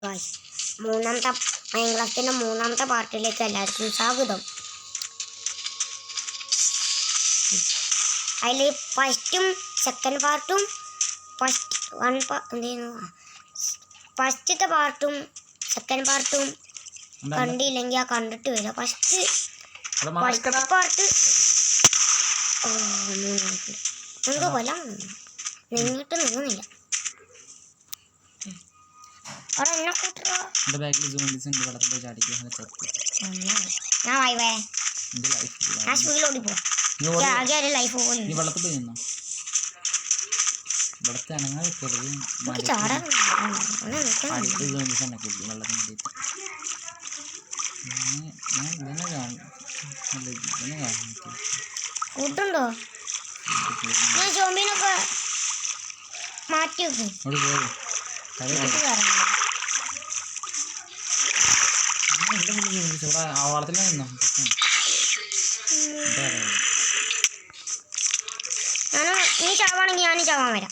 മൂന്നാമത്തെ മൈൻക്രാഫ്റ്റിൻ്റെ മൂന്നാമത്തെ പാർട്ടിലേക്ക് എല്ലാവർക്കും സ്വാഗതം. അതിൽ ഫസ്റ്റും സെക്കൻഡ് പാർട്ടും ഫസ്റ്റത്തെ പാർട്ടും സെക്കൻഡ് പാർട്ടും കണ്ടില്ലെങ്കിൽ ആ കണ്ടിട്ട് വരിക. ഫസ്റ്റ് പാർട്ട് നമുക്ക് കൊല്ലാൻ നിന്നിട്ട് നിന്നില്ല. ഞാൻ സ്പീഡിലോടി പോവാ. ലൈഫ് ഫുഡുണ്ടോ? ഞാൻ സോംബിനൊക്കെ മാറ്റി വെക്കും. നീ ചാവാണെങ്കിൽ ഞാൻ ചാവാൻ വരാം.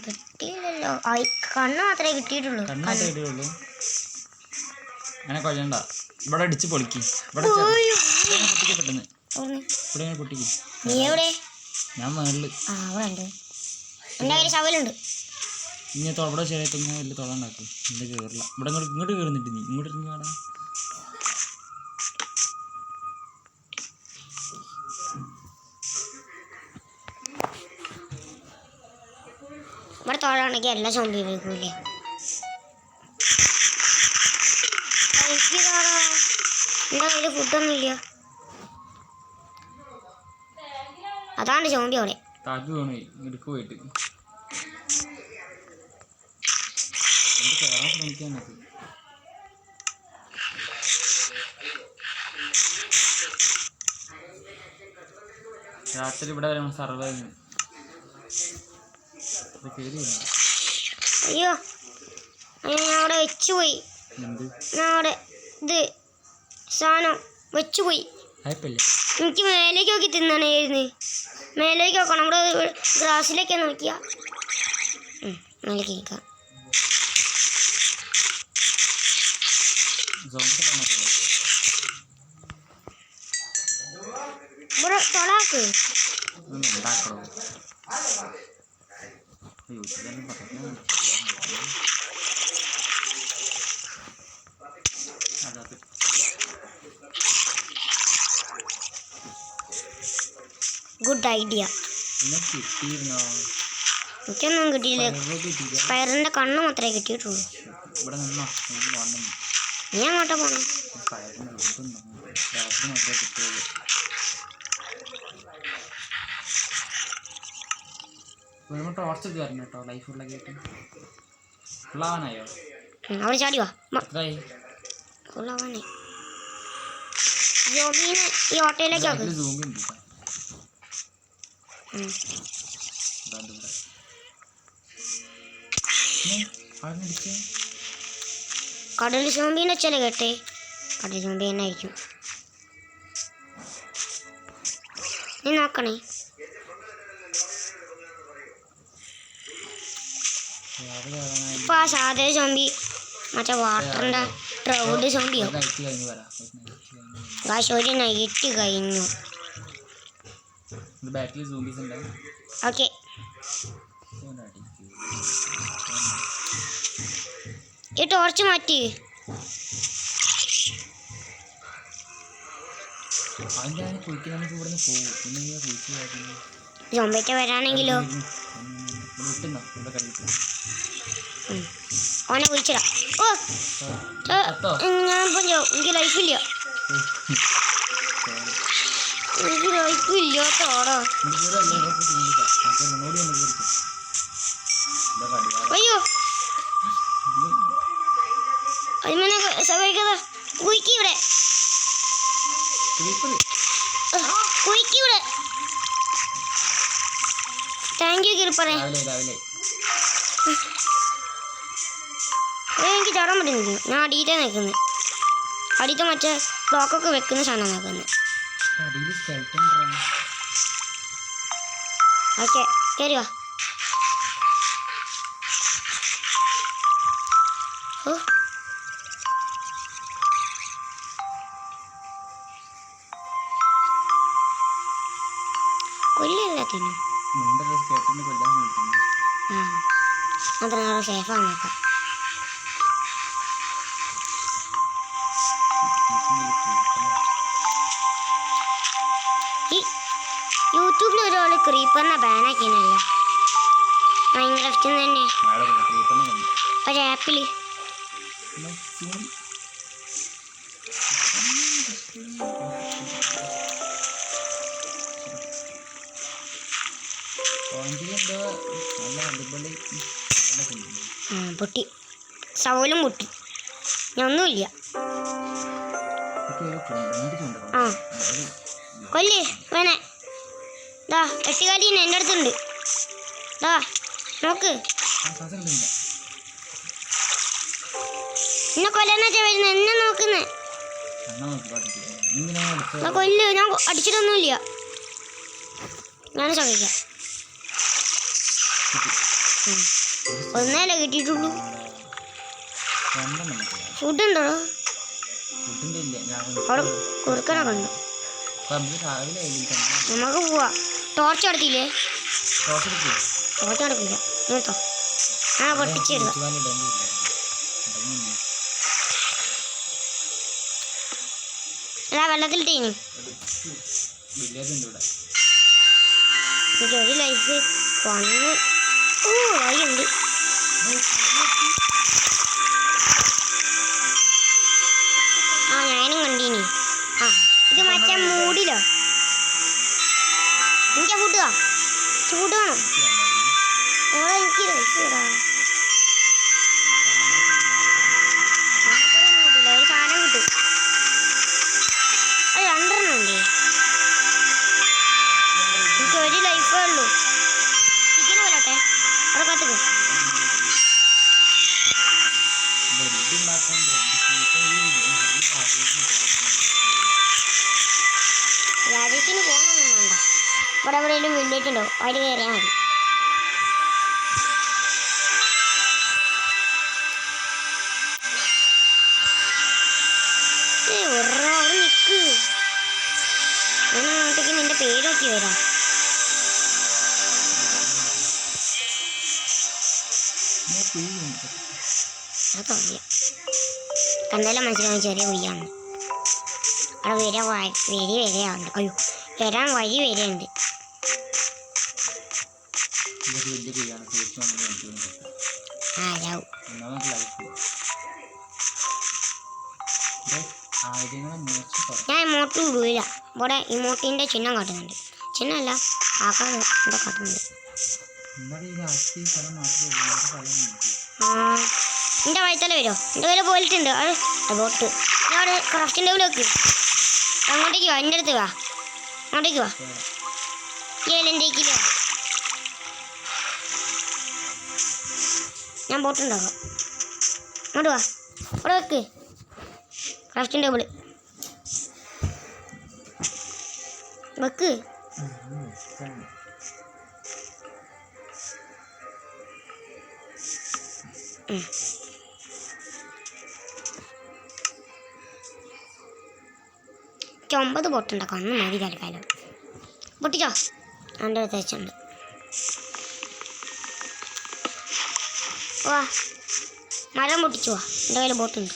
കിട്ടിയില്ലല്ലോ, കണ്ണ് മാത്രമേ കിട്ടിയിട്ടുള്ളൂ. അങ്ങനെ കൊല്ലണ്ട, ഇവിടെ അടിച്ച് പൊളിക്ക്. നീ എവിടെ? ഞാൻ മേളില്. എൻ്റെ കയ്യിൽ ശവലുണ്ട്. ഇനി ഇവിടെ ശരിയായിട്ടൊന്നും വലിയ തുള ഉണ്ടാക്കും. എൻ്റെ കയറില്ല. ഇവിടെ ഇങ്ങോട്ട് കയറുന്നിട്ട് നീ ഇങ്ങോട്ട് ഇറങ്ങി വേണം. ഇവിടെ തോളാണെങ്കിൽ എല്ലാം സോംബി വെക്കൂലേ. എൻ്റെ കയ്യിൽ ഫുഡൊന്നും ഇല്ല. അതാണ് സോംബി അവിടെ. പോയിട്ട് രാത്രി ഇവിടെ വരുമ്പോൾ സർവൈവ്. അയ്യോ, ഞാൻ അവിടെ വെച്ചുപോയി. ഞാൻ അവിടെ ഇത് സാധനം വെച്ചുപോയി. എനിക്ക് മേലേക്ക് നോക്കി തിന്നാനായിരുന്നു. മേലേക്ക് നോക്കണം. ഇവിടെ ഗ്ലാസ്സിലേക്ക് നോക്കിയാ മേലേക്ക് നിൽക്കാം. ഇവിടെ തൊളാക്ക് ഗുഡ് ഐഡിയ. എനിക്കൊന്നും കിട്ടിയില്ല. സ്പൈറിന്റെ കണ്ണ് മാത്രമേ കിട്ടിയിട്ടുള്ളൂ. നീ അങ്ങോട്ടാ പോണം. അവിടെ ചാടിവാ. ഫുള്ളാവാനായി. ജോബീനെ ഈ ഓട്ടോയിലേക്ക് ആക്കും. കടൽ സോംബീനെ വെച്ചാലേ കേട്ടെ. കടൽ സോംബി തന്നെ ആയിരിക്കും. നീ നോക്കണേ. ഇപ്പൊ ആ സാധാ സോംബി മറ്റേ വാട്ടറിന്റെ ട്രൗഡ് സോംബിയോ. കാശ് ഒരു നൈറ്റ് കഴിഞ്ഞു. ഓക്കെ, ഈ ടോർച്ച് മാറ്റി. സോംബിയൊക്കെ വരാണെങ്കിലോ ഓനെ വിളിച്ചിടാം. ഓ ഞാൻ പറഞ്ഞോ, എനിക്ക് ലൈഫില്ല. എനിക്ക് ലൈഫില്ല തോടോ. അയ്യോ, അതിനെ സഹായിക്കാതെ കുയിക്കി ഇവിടെ. കുയിക്കി ഇവിടെ. താങ്ക് യു കിറിപ്പറേ. എനിക്ക് ചാടാൻ പറ്റുന്നില്ല. ഞാൻ അടിയിട്ടേ നിൽക്കുന്നത്. അടിയിട്ട മറ്റേ ബ്ലോക്കൊക്കെ വെക്കുന്ന സാധനം നോക്കുന്നത്. ഓക്കെ കയറി വാ. ഓ കൊല്ലത്തിനും അത്ര സേഫാണ് നോക്കാം. ഈ യൂട്യൂബിൽ ഒരാൾ ക്രീപ്പറിനെ ബാനാക്കിയനല്ലോ. മൈൻക്രാഫ്റ്റിൽ തന്നെ ഒരാപ്പില് പൊട്ടി. സൗലും പൊട്ടി. ഞാൻ ഒന്നുമില്ല. ആ കൊല്ല് വേണേ. ദാ എട്ടുകാലീന് എൻ്റെ അടുത്തുണ്ട്. ദാ നോക്ക്. എന്നെ കൊല്ലാന്നാ വരുന്നത്. എന്നെ നോക്കുന്നേ. കൊല്ല്. ഞാൻ അടിച്ചിട്ടൊന്നുമില്ല. ഞാൻ ചോദിക്കാം. ഒന്നേലേ കിട്ടിയിട്ടുള്ളൂ. ഫുഡ് ഉണ്ടോ അവിടെ? കുറുക്കനൊക്കെ ഉണ്ട്. നമുക്ക് പോവാ. ടോർച്ച് നടത്തിയില്ലേ? ടോർച്ച് നടക്കില്ല. നിർത്തോ. ആ പൊട്ടിച്ചിരുന്നു. അല്ല വെള്ളത്തിലിട്ടേനി. ഒരു ലൈഫ് വന്ന്. ഓ വഴിയുണ്ട്. ആ ഞാനും കണ്ടീനി. ആ ഇത് മറ്റേ മൂടിലോ. എനിക്ക് ഫുഡ് ചൂട് വേണം. എനിക്ക് ലൈഫ് ഇടാ. കിട്ടില്ല. ഒരു സാധനം കിട്ടും. അത് 2 ഉണ്ട്. എനിക്ക് ഒരു ലൈഫേ ഉള്ളൂ. ചിക്കന് പോലട്ടെ. അവിടെ കാത്തുക്കോ. രാജ്യത്തിന് പോകുന്നൊന്നും വേണ്ട. ഇവിടെ എവിടെയെങ്കിലും വില്ലേജുണ്ടോ അതിൽ കയറിയാൽ മതി. അവിടെ നിൽക്ക്. ഞാൻ അങ്ങോട്ടേക്ക് നിന്റെ പേരൊക്കെ വരാം. അതറിയാം. കണ്ടാലും മനസ്സിലാവും ചെറിയ കുയ്യാന്ന്. അവിടെ വരെയുണ്ട്. അയ്യോ വരാൻ വഴി വരെയുണ്ട്. ഞാൻ ഇമോട്ട് ഇടൂല. ഇവിടെ ഇമോട്ടിൻ്റെ ചിഹ്നം കാട്ടുന്നുണ്ട്. ചിഹ്നമല്ല ആക്കാൻ ഇവിടെ കാട്ടുന്നുണ്ട്. എൻ്റെ വഴിത്തല വരുമോ? എൻ്റെ വില പോയിട്ടുണ്ട്. അത് ബോട്ട്. ഞാൻ അവിടെ ക്രാഫ്റ്റിൻ്റെ ടേബിൾ വെക്ക്. അങ്ങോട്ടേക്ക് വാ. എൻ്റെ അടുത്ത് വാ. അങ്ങോട്ടേക്ക് വാ. ഏലെന്തേക്കില്ല. ഞാൻ ബോട്ടുണ്ടാക്കാം. അങ്ങോട്ട് വാ. അവിടെ വെക്ക് ക്രാഫ്റ്റിൻ്റെ ടേബിൾ വെക്ക്. എനിക്ക് 9 ബോട്ടുണ്ടാക്കാം. അന്ന് മതി തൽക്കാലം. പൊട്ടിച്ചോ. എൻ്റെ അടുത്ത് വെച്ചുണ്ട്. വാ മരം പൊട്ടിച്ചു വാ. എൻ്റെ കയ്യിൽ ബോട്ടുണ്ട്.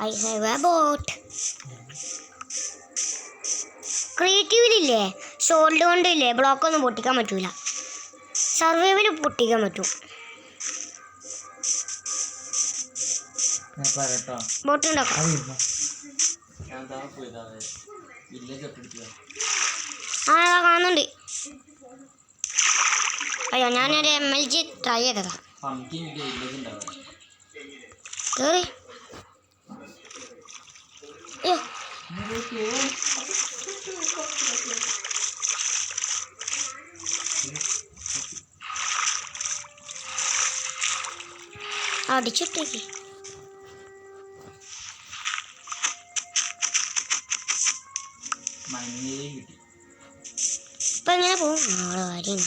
I have a boat. ക്രിയേറ്റീവിലില്ലേ ഷോൾഡ് കൊണ്ടില്ലേ ബ്ലോക്കൊന്നും പൊട്ടിക്കാൻ പറ്റൂല. സർവൈവൽ പൊട്ടിക്കാൻ പറ്റും. ബോട്ടുണ്ടാക്കാം. ആ കാണുന്നുണ്ട്. അയ്യോ ഞാനൊരു MLG ട്രൈ ചെയ്തതാ. കേറി. അയ്യോ അടിച്ചിട്ടേക്ക്. മഞ്ഞയും കിട്ടി. ഇപ്പൊ എങ്ങനെ പോകും നാളെ കാര്യം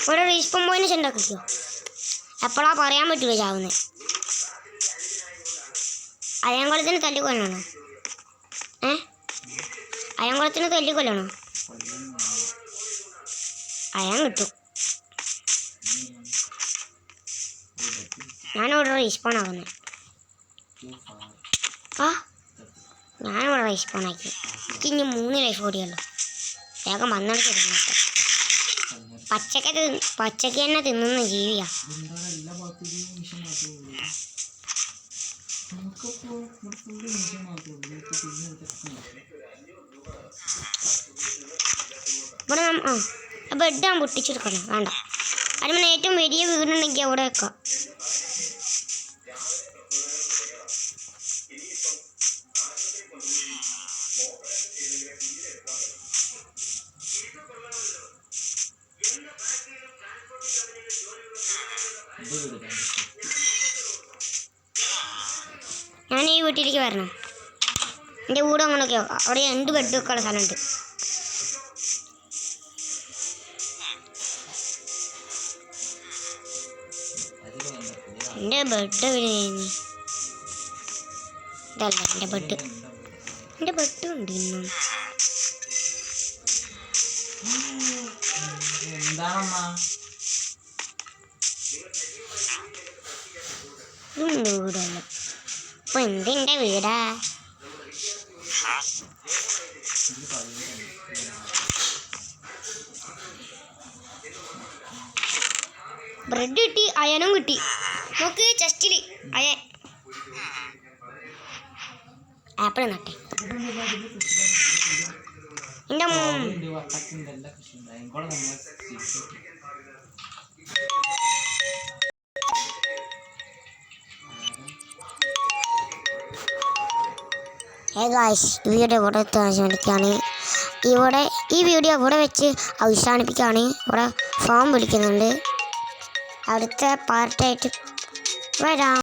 ഇവിടെ റീസ്പോൺ പോയിന്റ് ചെണ്ടാക്കിക്കോ. എപ്പോഴാ പറയാൻ പറ്റൂല ചാവുന്നത്. അയംകുളത്തിന് തല്ലിക്കൊല്ലണോ? അയംകുളത്തിന് തല്ലിക്കൊല്ലണോ? അയാൻ കിട്ടും. ഞാനിവിടെ റീസ്പോൺ ആകുന്നത്. ഞാനിവിടെ റീസ്പോൺ ആക്കി. എനിക്ക് ഇനി 3 ലൈഫ് ഓടിയല്ലോ. വേഗം വന്നിട്ട് തിന്നട്ടെ. പച്ചക്ക് തന്നെ തിന്നുന്ന ജീവിയാ. ഇവിടെ ബെഡ് ഞാൻ പൊട്ടിച്ചെടുക്കണം. വേണ്ട, അതിന് ഏറ്റവും വലിയ വീടുണ്ടെങ്കിൽ അവിടെ വെക്കാം. ഞാൻ ഈ വീട്ടിലേക്ക് വരണം. എൻ്റെ വീട് അങ്ങനെയൊക്കെയോ. അവിടെ 2 ബെഡ് വെക്കാനുള്ള സ്ഥലമുണ്ട്. എൻ്റെ ബെഡ് എവിടെയാണ്? ഇതല്ല എൻ്റെ ബെഡ്. എൻ്റെ ബെഡ് ഉണ്ട് ഇന്നും. ഇതുണ്ട് വീടല്ല. അപ്പൊ എന്തിൻ്റെ വീടാ? ബ്രെഡ് കിട്ടി, അയനും കിട്ടി. നോക്ക് ചെസ്റ്റിൽ അയൻ. ആപ്പിൾ നട്ടെ. എൻ്റെ വീഡിയോ ഇവിടെ അവസാനിപ്പിക്കുകയാണ്. ഈ വീഡിയോ ഇവിടെ വെച്ച് അവസാനിപ്പിക്കുകയാണ്. ഇവിടെ ഫോം വിളിക്കുന്നുണ്ട്. അടുത്ത പാർട്ടായിട്ട് വരാം.